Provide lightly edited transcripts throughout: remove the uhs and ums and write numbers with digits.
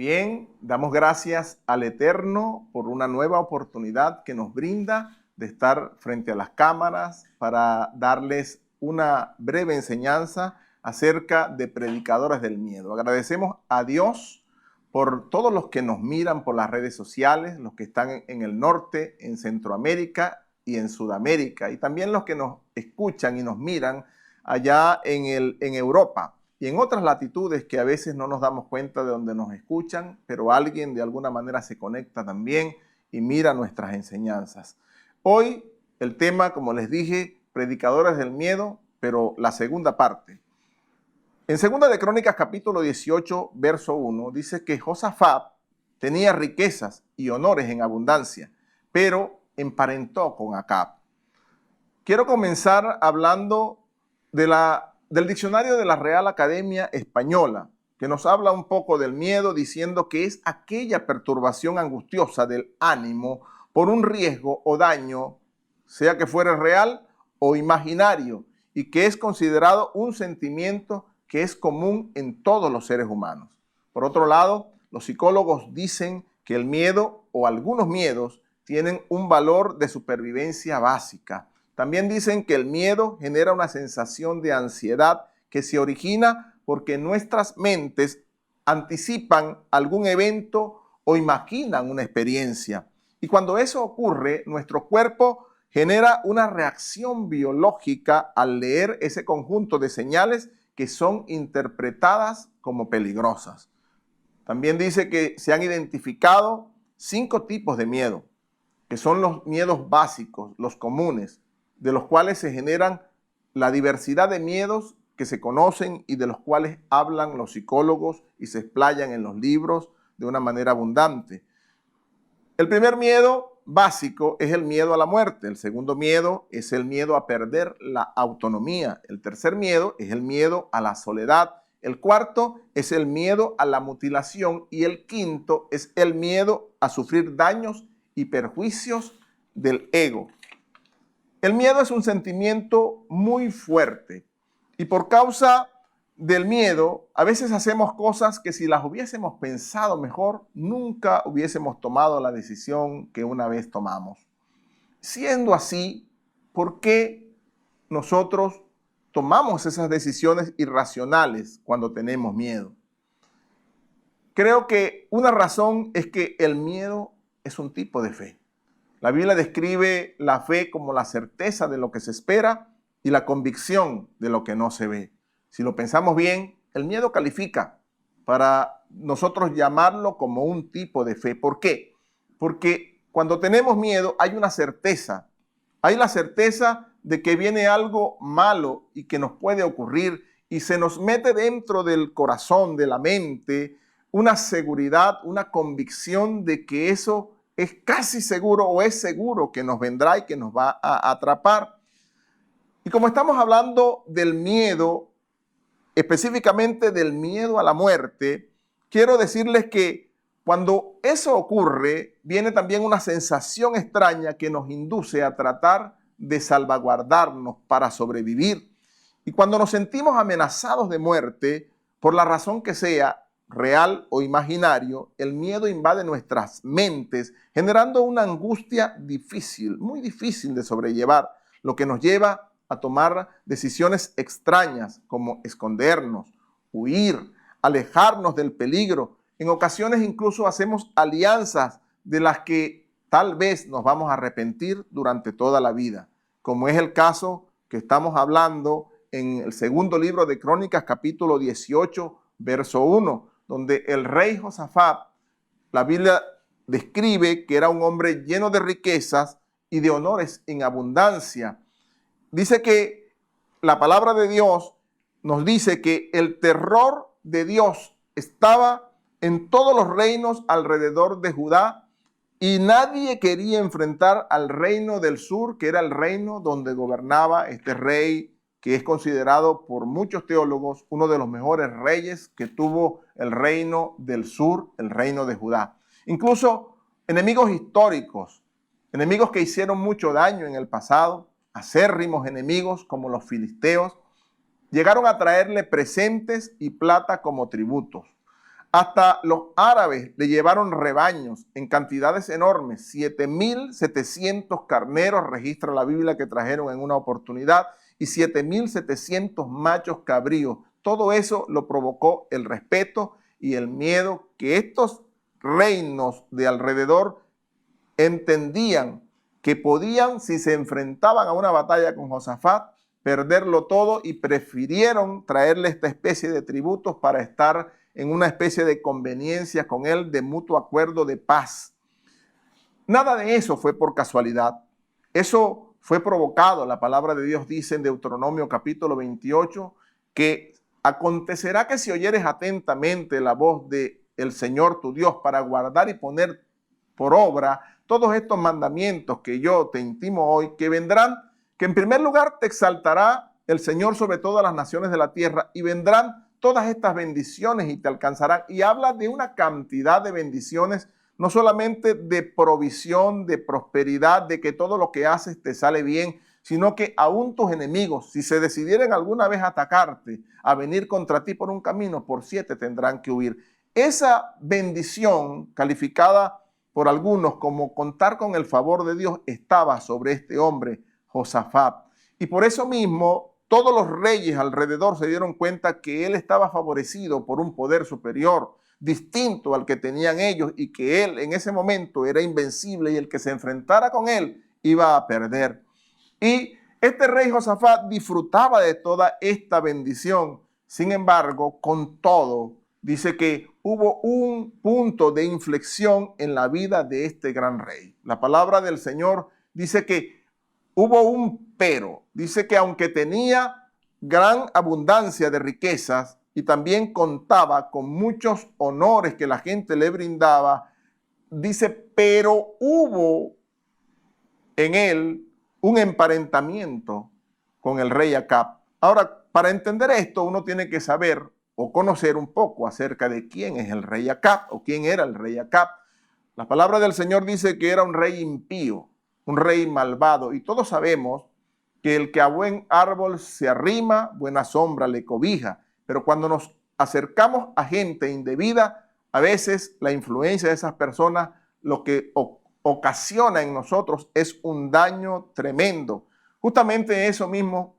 Bien, damos gracias al Eterno por una nueva oportunidad que nos brinda de estar frente a las cámaras para darles una breve enseñanza acerca de predicadores del miedo. Agradecemos a Dios por todos los que nos miran por las redes sociales, los que están en el norte, en Centroamérica y en Sudamérica, y también los que nos escuchan y nos miran allá en Europa y en otras latitudes que a veces no nos damos cuenta de donde nos escuchan, pero alguien de alguna manera se conecta también y mira nuestras enseñanzas. Hoy el tema, como les dije, predicadores del miedo, pero la segunda parte. En Segunda de Crónicas, capítulo 18, verso 1, dice que Josafat tenía riquezas y honores en abundancia, pero emparentó con Acab. Quiero comenzar hablando del diccionario de la Real Academia Española, que nos habla un poco del miedo, diciendo que es aquella perturbación angustiosa del ánimo por un riesgo o daño, sea que fuere real o imaginario, y que es considerado un sentimiento que es común en todos los seres humanos. Por otro lado, los psicólogos dicen que el miedo o algunos miedos tienen un valor de supervivencia básica. También dicen que el miedo genera una sensación de ansiedad que se origina porque nuestras mentes anticipan algún evento o imaginan una experiencia. Y cuando eso ocurre, nuestro cuerpo genera una reacción biológica al leer ese conjunto de señales que son interpretadas como peligrosas. También dice que se han identificado 5 tipos de miedo, que son los miedos básicos, los comunes, de los cuales se generan la diversidad de miedos que se conocen y de los cuales hablan los psicólogos y se explayan en los libros de una manera abundante. El primer miedo básico es el miedo a la muerte. El segundo miedo es el miedo a perder la autonomía. El tercer miedo es el miedo a la soledad. El cuarto es el miedo a la mutilación. Y el quinto es el miedo a sufrir daños y perjuicios del ego. El miedo es un sentimiento muy fuerte y por causa del miedo a veces hacemos cosas que si las hubiésemos pensado mejor, nunca hubiésemos tomado la decisión que una vez tomamos. Siendo así, ¿por qué nosotros tomamos esas decisiones irracionales cuando tenemos miedo? Creo que una razón es que el miedo es un tipo de fe. La Biblia describe la fe como la certeza de lo que se espera y la convicción de lo que no se ve. Si lo pensamos bien, el miedo califica para nosotros llamarlo como un tipo de fe. ¿Por qué? Porque cuando tenemos miedo hay una certeza. Hay la certeza de que viene algo malo y que nos puede ocurrir y se nos mete dentro del corazón, de la mente, una seguridad, una convicción de que eso es casi seguro o es seguro que nos vendrá y que nos va a atrapar. Y como estamos hablando del miedo, específicamente del miedo a la muerte, quiero decirles que cuando eso ocurre, viene también una sensación extraña que nos induce a tratar de salvaguardarnos para sobrevivir. Y cuando nos sentimos amenazados de muerte, por la razón que sea, real o imaginario, el miedo invade nuestras mentes, generando una angustia difícil, muy difícil de sobrellevar, lo que nos lleva a tomar decisiones extrañas como escondernos, huir, alejarnos del peligro. En ocasiones incluso hacemos alianzas de las que tal vez nos vamos a arrepentir durante toda la vida, como es el caso que estamos hablando en el segundo libro de Crónicas, capítulo 18, verso 1, donde el rey Josafat, la Biblia describe que era un hombre lleno de riquezas y de honores en abundancia. Dice que la palabra de Dios nos dice que el terror de Dios estaba en todos los reinos alrededor de Judá y nadie quería enfrentar al reino del sur, que era el reino donde gobernaba este rey, que es considerado por muchos teólogos uno de los mejores reyes que tuvo el reino del sur, el reino de Judá. Incluso enemigos históricos, enemigos que hicieron mucho daño en el pasado, acérrimos enemigos como los filisteos, llegaron a traerle presentes y plata como tributos. Hasta los árabes le llevaron rebaños en cantidades enormes. 7.700 carneros registra la Biblia que trajeron en una oportunidad y 7.700 machos cabríos. Todo eso lo provocó el respeto y el miedo que estos reinos de alrededor entendían que podían, si se enfrentaban a una batalla con Josafat, perderlo todo, y prefirieron traerle esta especie de tributos para estar en una especie de conveniencia con él, de mutuo acuerdo de paz. Nada de eso fue por casualidad. Eso fue provocado. La palabra de Dios dice en Deuteronomio capítulo 28 que acontecerá que si oyeres atentamente la voz del Señor tu Dios para guardar y poner por obra todos estos mandamientos que yo te intimo hoy, que vendrán, que en primer lugar te exaltará el Señor sobre todas las naciones de la tierra, y vendrán todas estas bendiciones y te alcanzarán. Y habla de una cantidad de bendiciones, no solamente de provisión, de prosperidad, de que todo lo que haces te sale bien, sino que aún tus enemigos, si se decidieran alguna vez atacarte, a venir contra ti por un camino, por 7 tendrán que huir. Esa bendición, calificada por algunos como contar con el favor de Dios, estaba sobre este hombre, Josafat. Y por eso mismo, todos los reyes alrededor se dieron cuenta que él estaba favorecido por un poder superior, distinto al que tenían ellos, y que él en ese momento era invencible, y el que se enfrentara con él iba a perder. Y este rey Josafat disfrutaba de toda esta bendición. Sin embargo, con todo, dice que hubo un punto de inflexión en la vida de este gran rey. La palabra del Señor dice que hubo un pero. Dice que aunque tenía gran abundancia de riquezas y también contaba con muchos honores que la gente le brindaba, dice, pero hubo en él un emparentamiento con el rey Acab. Ahora, para entender esto, uno tiene que saber o conocer un poco acerca de quién es el rey Acab o quién era el rey Acab. La palabra del Señor dice que era un rey impío, un rey malvado, y todos sabemos que el que a buen árbol se arrima, buena sombra le cobija. Pero cuando nos acercamos a gente indebida, a veces la influencia de esas personas lo que ocasiona en nosotros es un daño tremendo. Justamente eso mismo,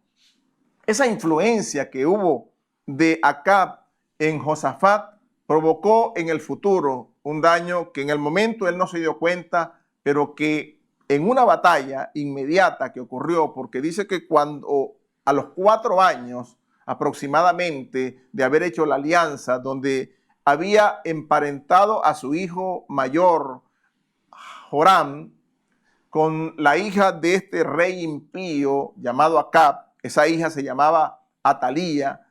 esa influencia que hubo de Acab en Josafat provocó en el futuro un daño que en el momento él no se dio cuenta, pero que en una batalla inmediata que ocurrió, porque dice que cuando a los 4 años aproximadamente de haber hecho la alianza, donde había emparentado a su hijo mayor, Joram, con la hija de este rey impío llamado Acab. Esa hija se llamaba Atalía,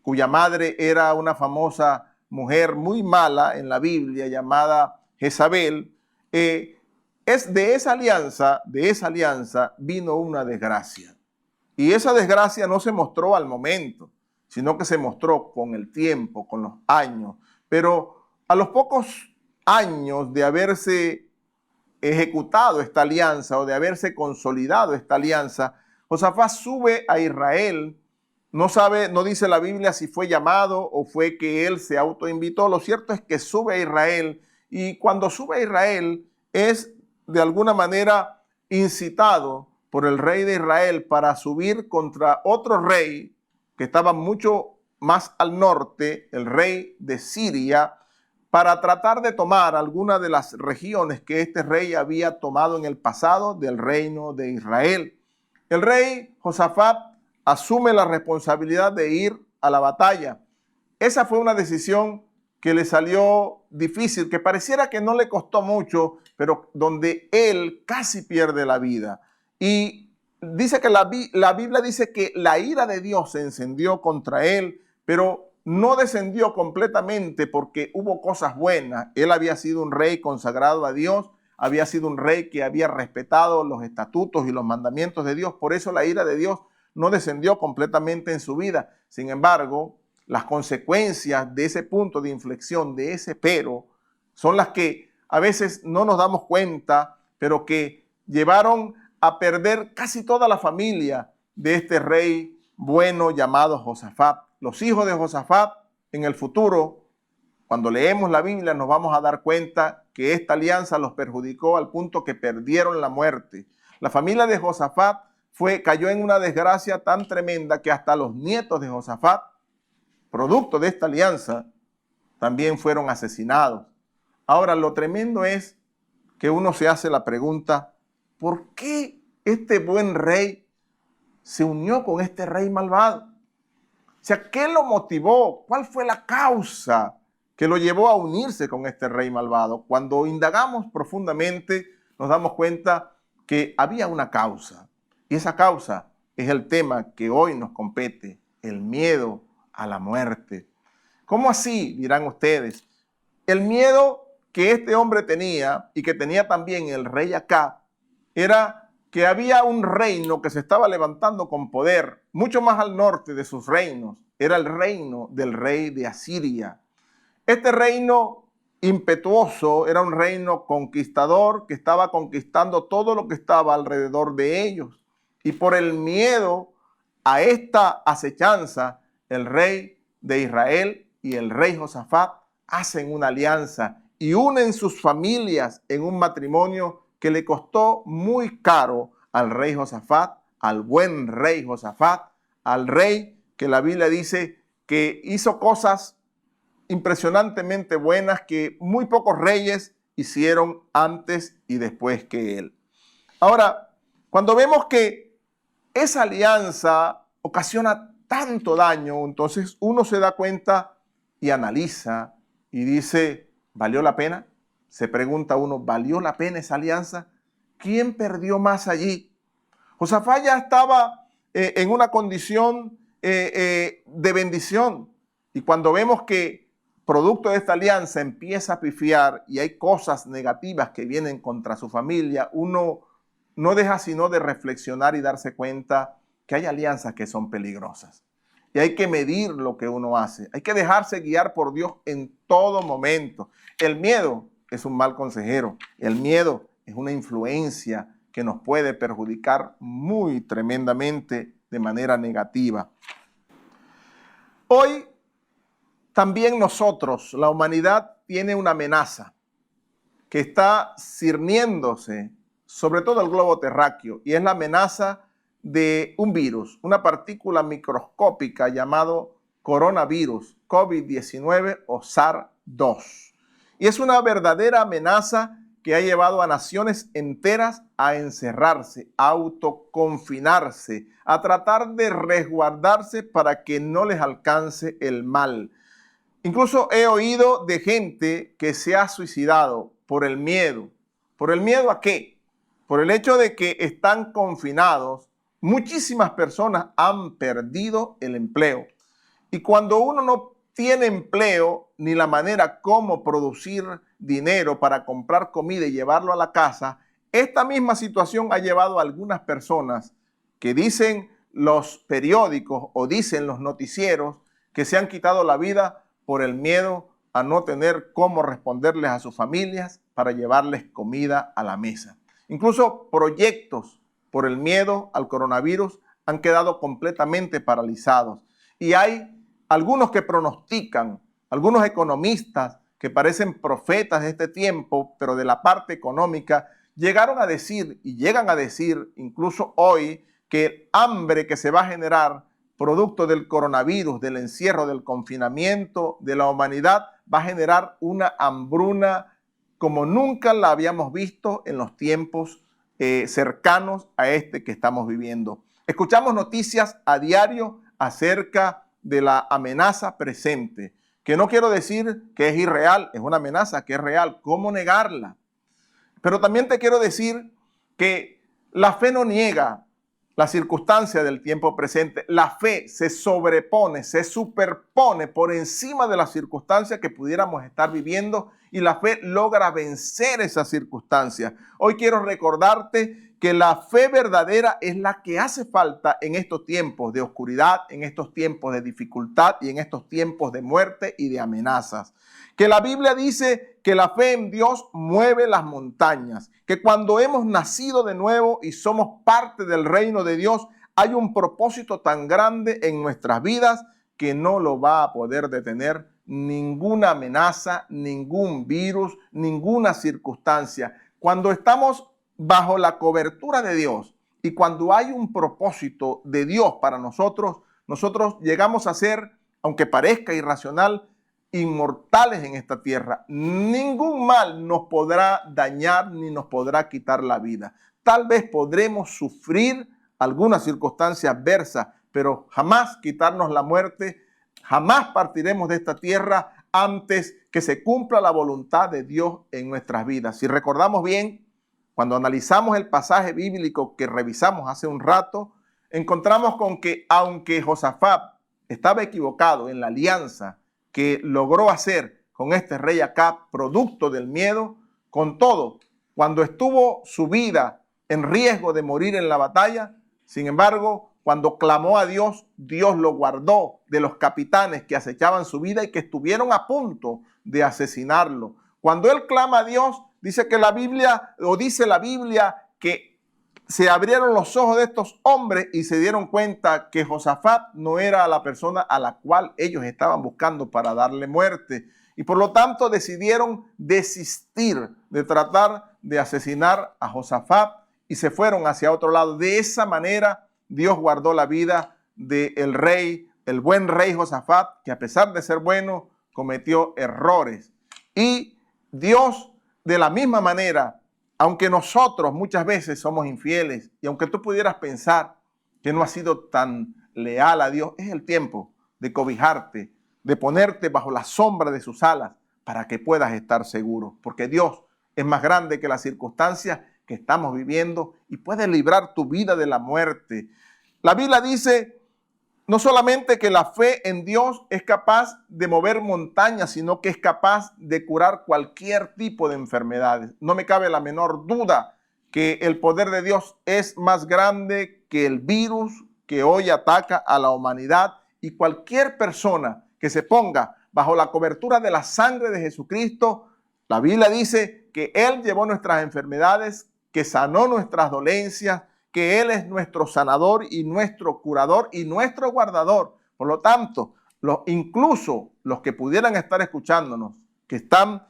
cuya madre era una famosa mujer muy mala en la Biblia llamada Jezabel. Es de esa alianza vino una desgracia. Y esa desgracia no se mostró al momento, sino que se mostró con el tiempo, con los años. Pero a los pocos años de haberse ejecutado esta alianza o de haberse consolidado esta alianza, Josafat sube a Israel. No dice la Biblia si fue llamado o fue que él se autoinvitó. Lo cierto es que sube a Israel, y cuando sube a Israel es de alguna manera incitado por el rey de Israel para subir contra otro rey que estaba mucho más al norte, el rey de Siria, para tratar de tomar alguna de las regiones que este rey había tomado en el pasado del reino de Israel. El rey Josafat asume la responsabilidad de ir a la batalla. Esa fue una decisión que le salió difícil, que pareciera que no le costó mucho, pero donde él casi pierde la vida. Y dice que la Biblia dice que la ira de Dios se encendió contra él, pero no descendió completamente porque hubo cosas buenas. Él había sido un rey consagrado a Dios, había sido un rey que había respetado los estatutos y los mandamientos de Dios. Por eso la ira de Dios no descendió completamente en su vida. Sin embargo, las consecuencias de ese punto de inflexión, de ese pero, son las que a veces no nos damos cuenta, pero que llevaron a perder casi toda la familia de este rey bueno llamado Josafat. Los hijos de Josafat en el futuro Cuando leemos la Biblia nos vamos a dar cuenta que esta alianza los perjudicó al punto que perdieron la muerte. La familia de Josafat cayó en una desgracia tan tremenda que hasta los nietos de Josafat, producto de esta alianza, también fueron asesinados. Ahora, lo tremendo es que uno se hace la pregunta, ¿por qué este buen rey se unió con este rey malvado? O sea, ¿qué lo motivó? ¿Cuál fue la causa que lo llevó a unirse con este rey malvado? Cuando indagamos profundamente, nos damos cuenta que había una causa. Y esa causa es el tema que hoy nos compete, el miedo a la muerte. ¿Cómo así? Dirán ustedes. El miedo que este hombre tenía y que tenía también el rey Acab era que había un reino que se estaba levantando con poder, mucho más al norte de sus reinos. Era el reino del rey de Asiria. Este reino impetuoso era un reino conquistador que estaba conquistando todo lo que estaba alrededor de ellos. Y por el miedo a esta acechanza, el rey de Israel y el rey Josafat hacen una alianza y unen sus familias en un matrimonio que le costó muy caro al rey Josafat, al buen rey Josafat, al rey que la Biblia dice que hizo cosas impresionantemente buenas que muy pocos reyes hicieron antes y después que él. Ahora, cuando vemos que esa alianza ocasiona tanto daño, entonces uno se da cuenta y analiza y dice, ¿valió la pena? Se pregunta uno, ¿valió la pena esa alianza? ¿Quién perdió más allí? Josafat ya estaba en una condición de bendición. Y cuando vemos que producto de esta alianza empieza a pifiar y hay cosas negativas que vienen contra su familia, uno no deja sino de reflexionar y darse cuenta que hay alianzas que son peligrosas. Y hay que medir lo que uno hace. Hay que dejarse guiar por Dios en todo momento. El miedo es un mal consejero. El miedo es una influencia que nos puede perjudicar muy tremendamente de manera negativa. Hoy también nosotros, la humanidad, tiene una amenaza que está cerniéndose sobre todo el globo terráqueo, y es la amenaza de un virus, una partícula microscópica llamado coronavirus, COVID-19 o SARS-2. Y es una verdadera amenaza que ha llevado a naciones enteras a encerrarse, a autoconfinarse, a tratar de resguardarse para que no les alcance el mal. Incluso he oído de gente que se ha suicidado por el miedo. ¿Por el miedo a qué? Por el hecho de que están confinados. Muchísimas personas han perdido el empleo. Y cuando uno no tiene empleo ni la manera cómo producir dinero para comprar comida y llevarlo a la casa, esta misma situación ha llevado a algunas personas que dicen los periódicos o dicen los noticieros que se han quitado la vida por el miedo a no tener cómo responderles a sus familias para llevarles comida a la mesa. Incluso proyectos por el miedo al coronavirus han quedado completamente paralizados. Y hay algunos que pronostican, algunos economistas que parecen profetas de este tiempo, pero de la parte económica, llegaron a decir y llegan a decir incluso hoy que el hambre que se va a generar producto del coronavirus, del encierro, del confinamiento de la humanidad, va a generar una hambruna como nunca la habíamos visto en los tiempos cercanos a este que estamos viviendo. Escuchamos noticias a diario acerca de la amenaza presente, que no quiero decir que es irreal, es una amenaza que es real. ¿Cómo negarla? Pero también te quiero decir que la fe no niega la circunstancia del tiempo presente. La fe se sobrepone, se superpone por encima de las circunstancias que pudiéramos estar viviendo y la fe logra vencer esas circunstancias. Hoy quiero recordarte que la fe verdadera es la que hace falta en estos tiempos de oscuridad, en estos tiempos de dificultad y en estos tiempos de muerte y de amenazas. Que la Biblia dice que la fe en Dios mueve las montañas, que cuando hemos nacido de nuevo y somos parte del reino de Dios, hay un propósito tan grande en nuestras vidas que no lo va a poder detener ninguna amenaza, ningún virus, ninguna circunstancia. Cuando estamos bajo la cobertura de Dios y cuando hay un propósito de Dios para nosotros, nosotros llegamos a ser, aunque parezca irracional, inmortales en esta tierra. Ningún mal nos podrá dañar ni nos podrá quitar la vida. Tal vez podremos sufrir alguna circunstancia adversa, pero jamás quitarnos la muerte. Jamás partiremos de esta tierra antes que se cumpla la voluntad de Dios en nuestras vidas. Si recordamos bien, cuando analizamos el pasaje bíblico que revisamos hace un rato, encontramos con que aunque Josafat estaba equivocado en la alianza que logró hacer con este rey Acab, producto del miedo, con todo, cuando estuvo su vida en riesgo de morir en la batalla, sin embargo, cuando clamó a Dios, Dios lo guardó de los capitanes que acechaban su vida y que estuvieron a punto de asesinarlo. Cuando él clama a Dios, dice la Biblia que se abrieron los ojos de estos hombres y se dieron cuenta que Josafat no era la persona a la cual ellos estaban buscando para darle muerte. Y por lo tanto decidieron desistir de tratar de asesinar a Josafat y se fueron hacia otro lado. De esa manera, Dios guardó la vida del rey, el buen rey Josafat, que a pesar de ser bueno, cometió errores. Y Dios, de la misma manera, aunque nosotros muchas veces somos infieles y aunque tú pudieras pensar que no has sido tan leal a Dios, es el tiempo de cobijarte, de ponerte bajo la sombra de sus alas para que puedas estar seguro. Porque Dios es más grande que las circunstancias que estamos viviendo y puede librar tu vida de la muerte. La Biblia dice no solamente que la fe en Dios es capaz de mover montañas, sino que es capaz de curar cualquier tipo de enfermedades. No me cabe la menor duda que el poder de Dios es más grande que el virus que hoy ataca a la humanidad, y cualquier persona que se ponga bajo la cobertura de la sangre de Jesucristo, la Biblia dice que Él llevó nuestras enfermedades, que sanó nuestras dolencias, que Él es nuestro sanador y nuestro curador y nuestro guardador. Por lo tanto, incluso los que pudieran estar escuchándonos, que están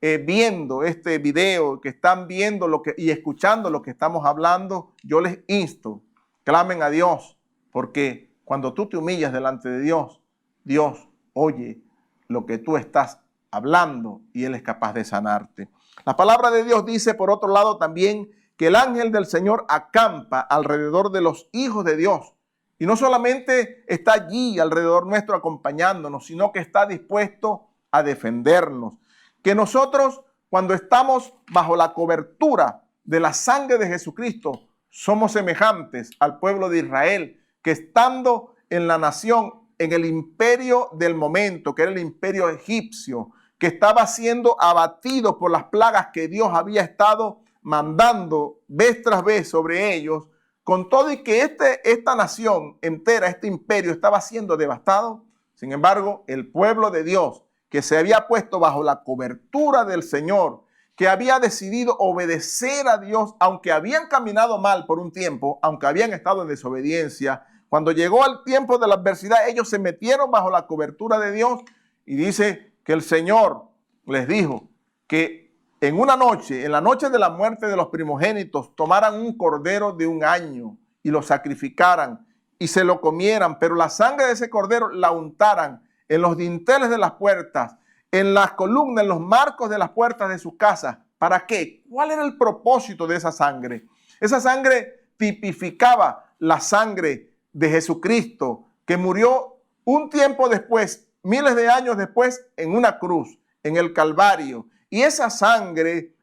viendo este video, que están viendo y escuchando lo que estamos hablando, yo les insto, clamen a Dios, porque cuando tú te humillas delante de Dios, Dios oye lo que tú estás hablando y Él es capaz de sanarte. La palabra de Dios dice, por otro lado, también que el ángel del Señor acampa alrededor de los hijos de Dios. Y no solamente está allí alrededor nuestro acompañándonos, sino que está dispuesto a defendernos. Que nosotros, cuando estamos bajo la cobertura de la sangre de Jesucristo, somos semejantes al pueblo de Israel, que estando en la nación, en el imperio del momento, que era el imperio egipcio, que estaba siendo abatido por las plagas que Dios había estado mandando vez tras vez sobre ellos, con todo y que esta nación entera, este imperio estaba siendo devastado. Sin embargo, el pueblo de Dios, que se había puesto bajo la cobertura del Señor, que había decidido obedecer a Dios, aunque habían caminado mal por un tiempo, aunque habían estado en desobediencia, cuando llegó el tiempo de la adversidad, ellos se metieron bajo la cobertura de Dios, y dice que el Señor les dijo que en una noche, en la noche de la muerte de los primogénitos, tomaran un cordero de 1 año y lo sacrificaran y se lo comieran, pero la sangre de ese cordero la untaran en los dinteles de las puertas, en las columnas, en los marcos de las puertas de sus casas. ¿Para qué? ¿Cuál era el propósito de esa sangre? Esa sangre tipificaba la sangre de Jesucristo, que murió un tiempo después, miles de años después, en una cruz, en el Calvario. Y esa sangre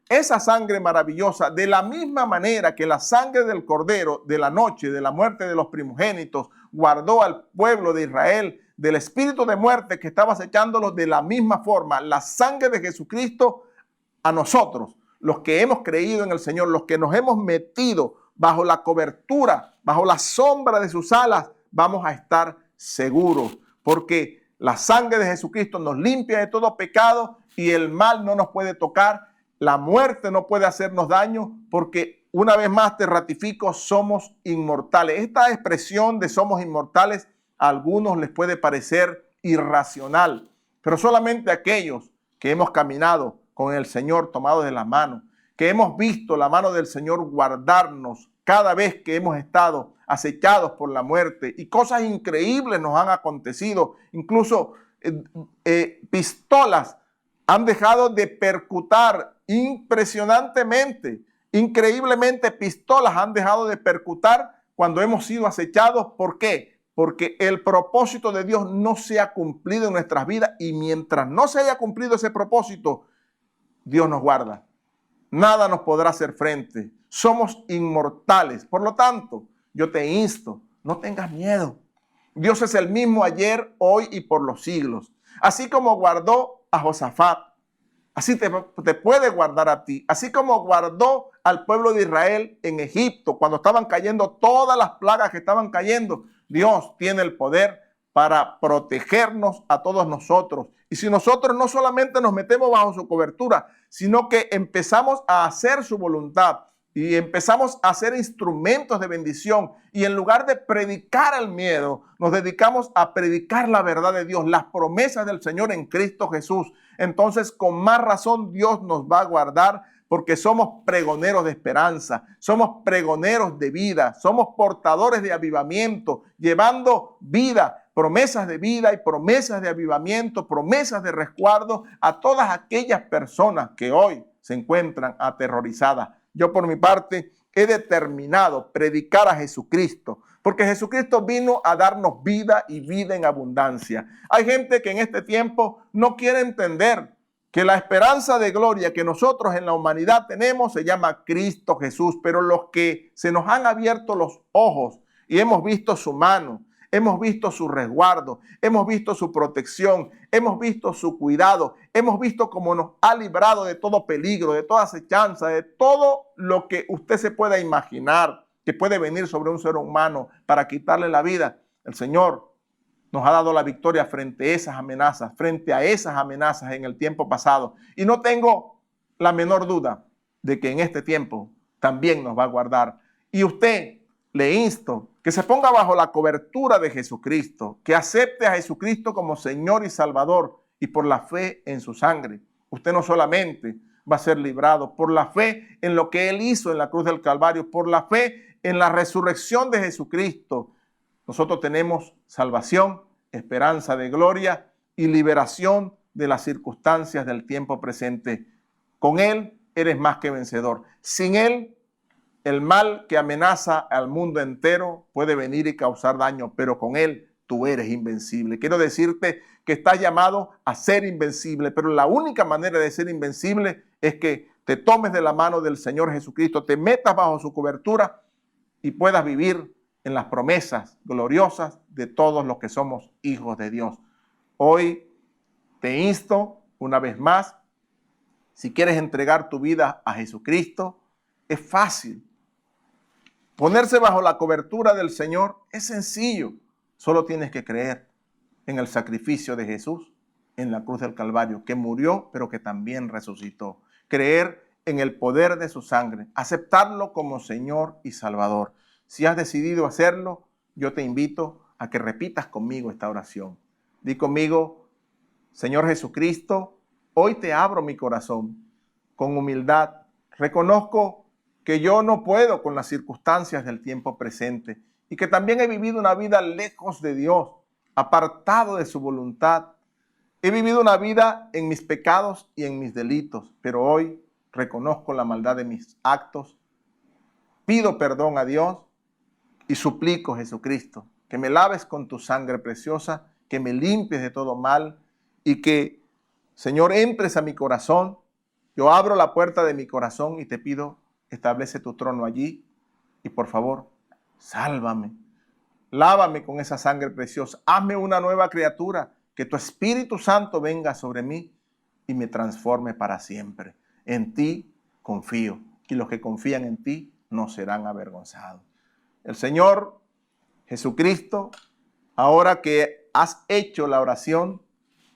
maravillosa, de la misma manera que la sangre del cordero de la noche de la muerte de los primogénitos guardó al pueblo de Israel del espíritu de muerte que estaba acechándolos, de la misma forma la sangre de Jesucristo a nosotros, los que hemos creído en el Señor, los que nos hemos metido bajo la cobertura, bajo la sombra de sus alas, vamos a estar seguros, porque la sangre de Jesucristo nos limpia de todo pecado y el mal no nos puede tocar, la muerte no puede hacernos daño, porque una vez más te ratifico, somos inmortales. Esta expresión de somos inmortales a algunos les puede parecer irracional. pero solamente aquellos que hemos caminado con el Señor tomados de la mano, que hemos visto la mano del Señor guardarnos cada vez que hemos estado acechados por la muerte y cosas increíbles nos han acontecido. Incluso pistolas han dejado de percutar impresionantemente, increíblemente pistolas han dejado de percutar cuando hemos sido acechados. ¿Por qué? Porque el propósito de Dios no se ha cumplido en nuestras vidas y mientras no se haya cumplido ese propósito, Dios nos guarda. Nada nos podrá hacer frente. Somos inmortales. Por lo tanto, yo te insto, no tengas miedo. Dios es el mismo ayer, hoy y por los siglos. Así como guardó a Josafat, así te puede guardar a ti. Así como guardó al pueblo de Israel en Egipto, cuando estaban cayendo todas las plagas que estaban cayendo, Dios tiene el poder para protegernos a todos nosotros. Y si nosotros no solamente nos metemos bajo su cobertura, sino que empezamos a hacer su voluntad y empezamos a ser instrumentos de bendición y en lugar de predicar el miedo, nos dedicamos a predicar la verdad de Dios, las promesas del Señor en Cristo Jesús. Entonces, con más razón, Dios nos va a guardar porque somos pregoneros de esperanza, somos pregoneros de vida, somos portadores de avivamiento, llevando vida, promesas de vida y promesas de avivamiento, promesas de resguardo a todas aquellas personas que hoy se encuentran aterrorizadas. Yo por mi parte he determinado predicar a Jesucristo, porque Jesucristo vino a darnos vida y vida en abundancia. Hay gente que en este tiempo no quiere entender que la esperanza de gloria que nosotros en la humanidad tenemos se llama Cristo Jesús, pero los que se nos han abierto los ojos y hemos visto su mano, hemos visto su resguardo, hemos visto su protección, hemos visto su cuidado, hemos visto cómo nos ha librado de todo peligro, de toda acechanza, de todo lo que usted se pueda imaginar que puede venir sobre un ser humano para quitarle la vida. El Señor nos ha dado la victoria frente a esas amenazas en el tiempo pasado. Y no tengo la menor duda de que en este tiempo también nos va a guardar. Y usted, le insto que se ponga bajo la cobertura de Jesucristo, que acepte a Jesucristo como Señor y Salvador y por la fe en su sangre. Usted no solamente va a ser librado por la fe en lo que Él hizo en la cruz del Calvario, por la fe en la resurrección de Jesucristo. Nosotros tenemos salvación, esperanza de gloria y liberación de las circunstancias del tiempo presente. Con Él eres más que vencedor. Sin Él, el mal que amenaza al mundo entero puede venir y causar daño, pero con Él tú eres invencible. Quiero decirte que estás llamado a ser invencible, pero la única manera de ser invencible es que te tomes de la mano del Señor Jesucristo, te metas bajo su cobertura y puedas vivir en las promesas gloriosas de todos los que somos hijos de Dios. Hoy te insto una vez más, si quieres entregar tu vida a Jesucristo, es fácil. Ponerse bajo la cobertura del Señor es sencillo. Solo tienes que creer en el sacrificio de Jesús en la cruz del Calvario, que murió pero que también resucitó. Creer en el poder de su sangre, aceptarlo como Señor y Salvador. Si has decidido hacerlo, yo te invito a que repitas conmigo esta oración. Di conmigo: Señor Jesucristo, hoy te abro mi corazón. Con humildad reconozco que yo no puedo con las circunstancias del tiempo presente y que también he vivido una vida lejos de Dios, apartado de su voluntad. He vivido una vida en mis pecados y en mis delitos, pero hoy reconozco la maldad de mis actos. Pido perdón a Dios y suplico, Jesucristo, que me laves con tu sangre preciosa, que me limpies de todo mal y que, Señor, entres a mi corazón. Yo abro la puerta de mi corazón y te pido, establece tu trono allí y por favor, sálvame. Lávame con esa sangre preciosa. Hazme una nueva criatura. Que tu Espíritu Santo venga sobre mí y me transforme para siempre. En ti confío y los que confían en ti no serán avergonzados. El Señor Jesucristo, ahora que has hecho la oración,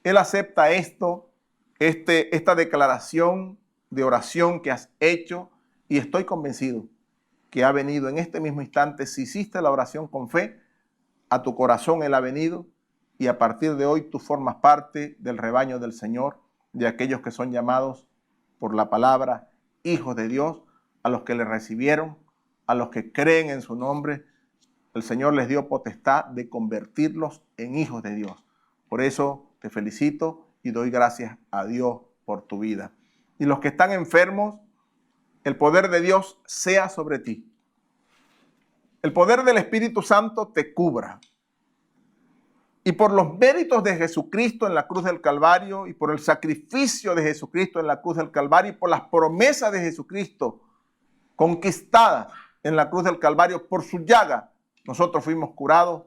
Él acepta esta declaración de oración que has hecho y estoy convencido que ha venido en este mismo instante. Si hiciste la oración con fe, a tu corazón Él ha venido y a partir de hoy tú formas parte del rebaño del Señor, de aquellos que son llamados por la palabra hijos de Dios, a los que le recibieron, a los que creen en su nombre. El Señor les dio potestad de convertirlos en hijos de Dios. Por eso te felicito y doy gracias a Dios por tu vida. Y los que están enfermos, el poder de Dios sea sobre ti. El poder del Espíritu Santo te cubra. Y por los méritos de Jesucristo en la cruz del Calvario y por el sacrificio de Jesucristo en la cruz del Calvario y por las promesas de Jesucristo conquistadas en la cruz del Calvario, por su llaga, nosotros fuimos curados.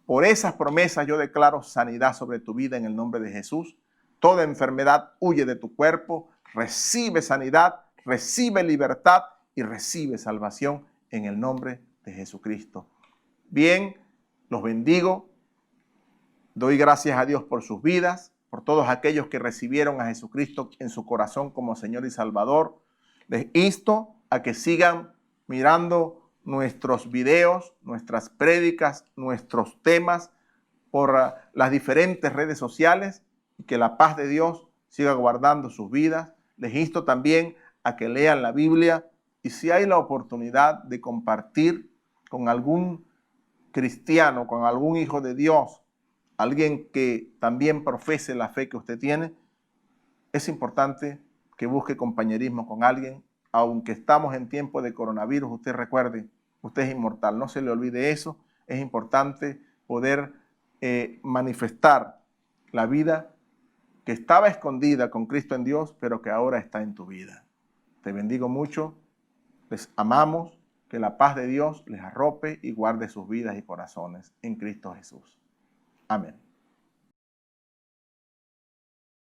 Por esas promesas yo declaro sanidad sobre tu vida en el nombre de Jesús. Toda enfermedad huye de tu cuerpo, recibe sanidad, recibe libertad y recibe salvación en el nombre de Jesucristo. Bien, los bendigo. Doy gracias a Dios por sus vidas, por todos aquellos que recibieron a Jesucristo en su corazón como Señor y Salvador. Les insto a que sigan mirando nuestros videos, nuestras prédicas, nuestros temas por las diferentes redes sociales y que la paz de Dios siga guardando sus vidas. Les insto también a que lean la Biblia y si hay la oportunidad de compartir con algún cristiano, con algún hijo de Dios, alguien que también profese la fe que usted tiene, es importante que busque compañerismo con alguien. Aunque estamos en tiempo de coronavirus, usted recuerde, usted es inmortal, no se le olvide eso. Es importante poder manifestar la vida que estaba escondida con Cristo en Dios, pero que ahora está en tu vida. Te bendigo mucho, les amamos, que la paz de Dios les arrope y guarde sus vidas y corazones en Cristo Jesús. Amén.